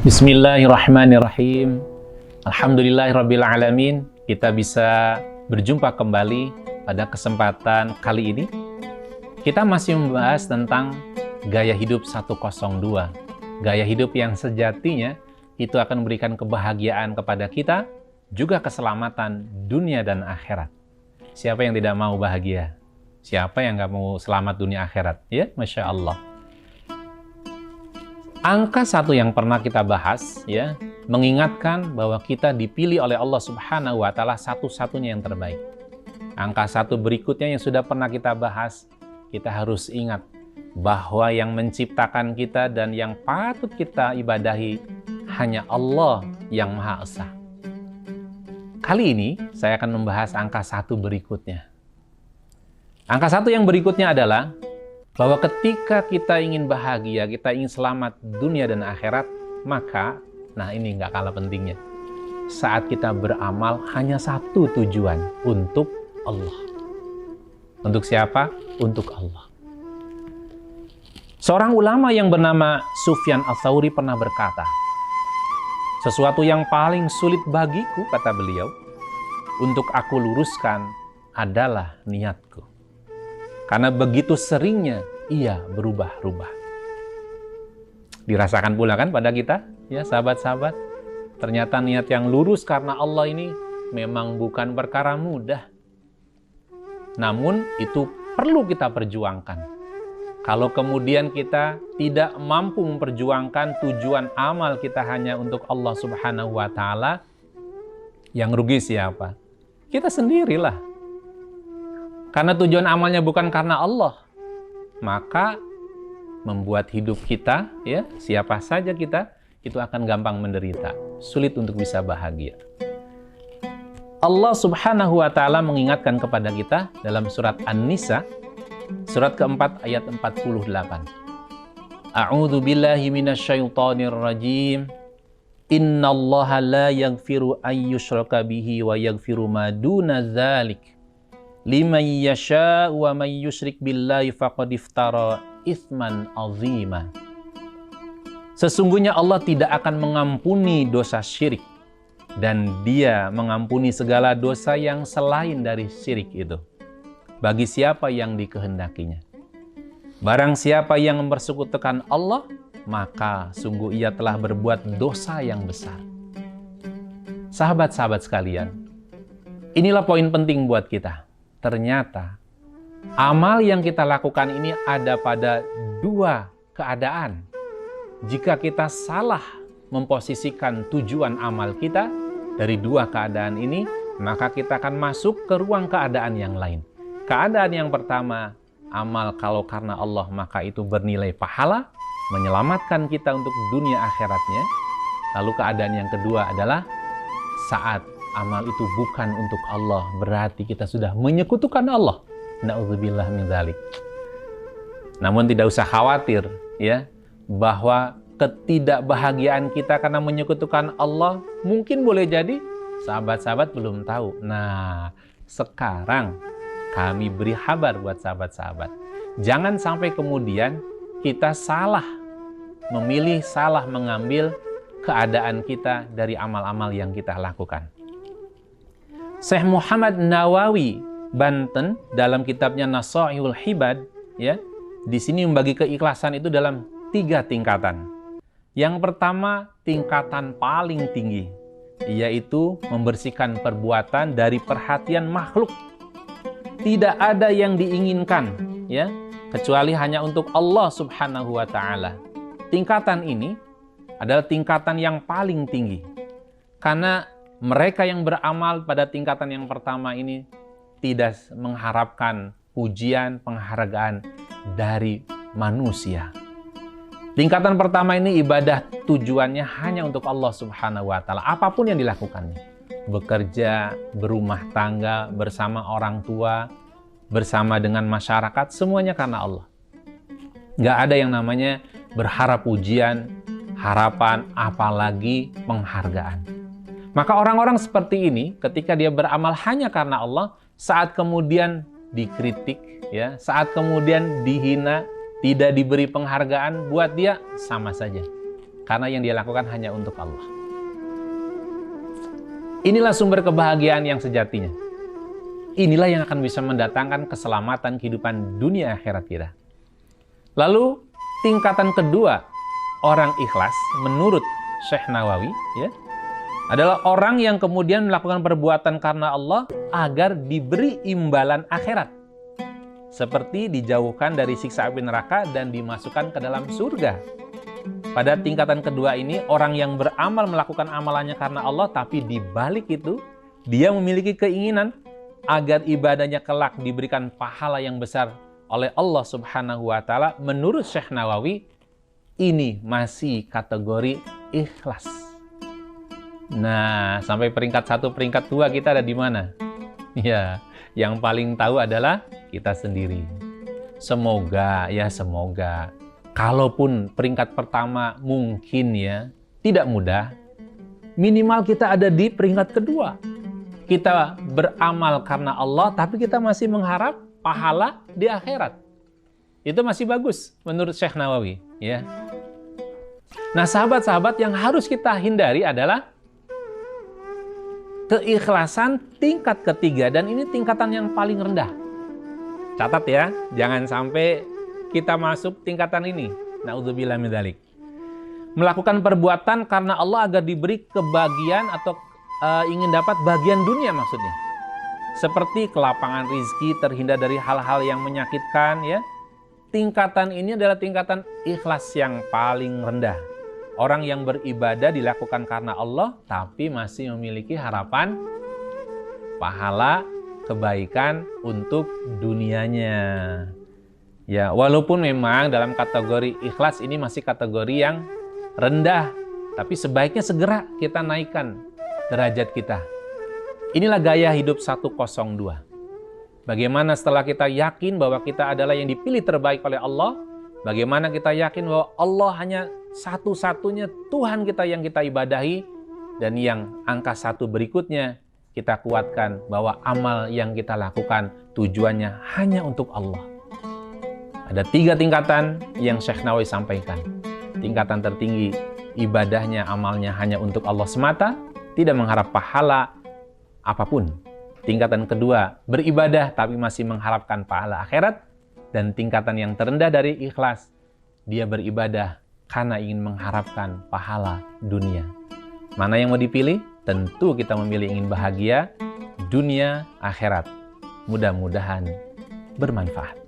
Bismillahirrahmanirrahim. Alhamdulillahirrabbilalamin. Kita bisa berjumpa kembali pada kesempatan kali ini. Kita masih membahas tentang gaya hidup 102. Gaya hidup yang sejatinya itu akan memberikan kebahagiaan kepada kita, juga keselamatan dunia dan akhirat. Siapa yang tidak mau bahagia? Siapa yang nggak mau selamat dunia akhirat? Ya, Masya Allah. Angka 1 yang pernah kita bahas, ya, mengingatkan bahwa kita dipilih oleh Allah Subhanahu wa Ta'ala satu-satunya yang terbaik. Angka 1 berikutnya yang sudah pernah kita bahas, kita harus ingat bahwa yang menciptakan kita dan yang patut kita ibadahi hanya Allah yang Maha Esa. Kali ini saya akan membahas angka 1 berikutnya. Angka 1 yang berikutnya adalah bahwa ketika kita ingin bahagia, kita ingin selamat dunia dan akhirat, maka, nah ini nggak kalah pentingnya, saat kita beramal hanya satu tujuan, untuk Allah. Untuk siapa? Untuk Allah. Seorang ulama yang bernama Sufyan Ats-Tsauri pernah berkata, sesuatu yang paling sulit bagiku, kata beliau, untuk aku luruskan adalah niatku. Karena begitu seringnya ia berubah-ubah. Dirasakan pula kan pada kita, ya sahabat-sahabat. Ternyata niat yang lurus karena Allah ini memang bukan perkara mudah. Namun itu perlu kita perjuangkan. Kalau kemudian kita tidak mampu memperjuangkan tujuan amal kita hanya untuk Allah Subhanahu wa Ta'ala, yang rugi siapa? Kita sendirilah. Karena tujuan amalnya bukan karena Allah, maka membuat hidup kita, ya siapa saja kita, itu akan gampang menderita, sulit untuk bisa bahagia. Allah Subhanahu wa Ta'ala mengingatkan kepada kita dalam surat An-Nisa, surat keempat ayat 48. A'udzu billahi minasyaitonir rajim. Innallaha la yaghfiru an yushraka bihi wa yaghfiru ma duna dzalik liman yasha wa may yusyrik billahi faqad iftara itsman azima. Sesungguhnya Allah tidak akan mengampuni dosa syirik, dan Dia mengampuni segala dosa yang selain dari syirik itu, bagi siapa yang dikehendakinya. Barang siapa yang mempersekutukan Allah, maka sungguh ia telah berbuat dosa yang besar. Sahabat-sahabat sekalian, inilah poin penting buat kita. Ternyata amal yang kita lakukan ini ada pada 2 keadaan. Jika kita salah memposisikan tujuan amal kita dari 2 keadaan ini, maka kita akan masuk ke ruang keadaan yang lain. Keadaan yang pertama, amal kalau karena Allah maka itu bernilai pahala, menyelamatkan kita untuk dunia akhiratnya. Lalu keadaan yang kedua adalah saat amal itu bukan untuk Allah, berarti kita sudah menyekutukan Allah. Na'udzubillah min dzalik. Namun tidak usah khawatir, ya, bahwa ketidakbahagiaan kita karena menyekutukan Allah mungkin boleh jadi sahabat-sahabat belum tahu. Nah, sekarang kami beri kabar buat sahabat-sahabat. Jangan sampai kemudian kita salah memilih, salah mengambil keadaan kita dari amal-amal yang kita lakukan. Syekh Muhammad Nawawi Banten dalam kitabnya Nasaihul Hibad, ya, di sini membagi keikhlasan itu dalam 3 tingkatan. Yang pertama, tingkatan paling tinggi, yaitu membersihkan perbuatan dari perhatian makhluk. Tidak ada yang diinginkan, ya, kecuali hanya untuk Allah Subhanahu wa Ta'ala. Tingkatan ini adalah tingkatan yang paling tinggi. Karena mereka yang beramal pada tingkatan yang pertama ini tidak mengharapkan pujian, penghargaan dari manusia. Tingkatan pertama ini ibadah tujuannya hanya untuk Allah Subhanahu wa Ta'ala. Apapun yang dilakukannya. Bekerja, berumah tangga, bersama orang tua, bersama dengan masyarakat, semuanya karena Allah. Nggak ada yang namanya berharap pujian, harapan, apalagi penghargaan. Maka orang-orang seperti ini, ketika dia beramal hanya karena Allah, saat kemudian dikritik, ya, saat kemudian dihina, tidak diberi penghargaan, buat dia sama saja. karena yang dia lakukan hanya untuk Allah. Inilah sumber kebahagiaan yang sejatinya. Inilah yang akan bisa mendatangkan keselamatan kehidupan dunia akhirat kita. Lalu tingkatan kedua orang ikhlas menurut Syekh Nawawi ya, adalah orang yang kemudian melakukan perbuatan karena Allah agar diberi imbalan akhirat. Seperti dijauhkan dari siksa api neraka dan dimasukkan ke dalam surga. Pada tingkatan kedua ini, orang yang beramal melakukan amalannya karena Allah, tapi di balik itu, dia memiliki keinginan agar ibadahnya kelak diberikan pahala yang besar oleh Allah Subhanahu wa Ta'ala. Menurut Syekh Nawawi, ini masih kategori ikhlas. Nah, sampai peringkat 1, peringkat 2 kita ada di mana? Ya, yang paling tahu adalah kita sendiri. Semoga, kalaupun peringkat pertama mungkin ya tidak mudah, minimal kita ada di peringkat kedua. Kita beramal karena Allah, tapi kita masih mengharap pahala di akhirat. Itu masih bagus menurut Syekh Nawawi. Ya. Nah, sahabat-sahabat, yang harus kita hindari adalah keikhlasan tingkat ketiga, dan ini tingkatan yang paling rendah. Catat ya, jangan sampai kita masuk tingkatan ini. Na'udzubillah min dzalik. Melakukan perbuatan karena Allah agar diberi kebahagiaan atau ingin dapat bagian dunia maksudnya. Seperti kelapangan rizki, terhindar dari hal-hal yang menyakitkan ya. Tingkatan ini adalah tingkatan ikhlas yang paling rendah. Orang yang beribadah dilakukan karena Allah, tapi masih memiliki harapan pahala kebaikan untuk dunianya. Ya, walaupun memang dalam kategori ikhlas ini masih kategori yang rendah, tapi sebaiknya segera kita naikkan derajat kita. Inilah gaya hidup 102. Bagaimana setelah kita yakin bahwa kita adalah yang dipilih terbaik oleh Allah, bagaimana kita yakin bahwa Allah hanya satu-satunya Tuhan kita yang kita ibadahi, dan yang angka 1 berikutnya kita kuatkan bahwa amal yang kita lakukan tujuannya hanya untuk Allah. Ada 3 tingkatan yang Syekh Nawawi sampaikan. Tingkatan tertinggi, ibadahnya, amalnya hanya untuk Allah semata, tidak mengharap pahala apapun. Tingkatan kedua, beribadah tapi masih mengharapkan pahala akhirat. Dan tingkatan yang terendah dari ikhlas, dia beribadah karena ingin mengharapkan pahala dunia. Mana yang mau dipilih? Tentu kita memilih ingin bahagia dunia akhirat. Mudah-mudahan bermanfaat.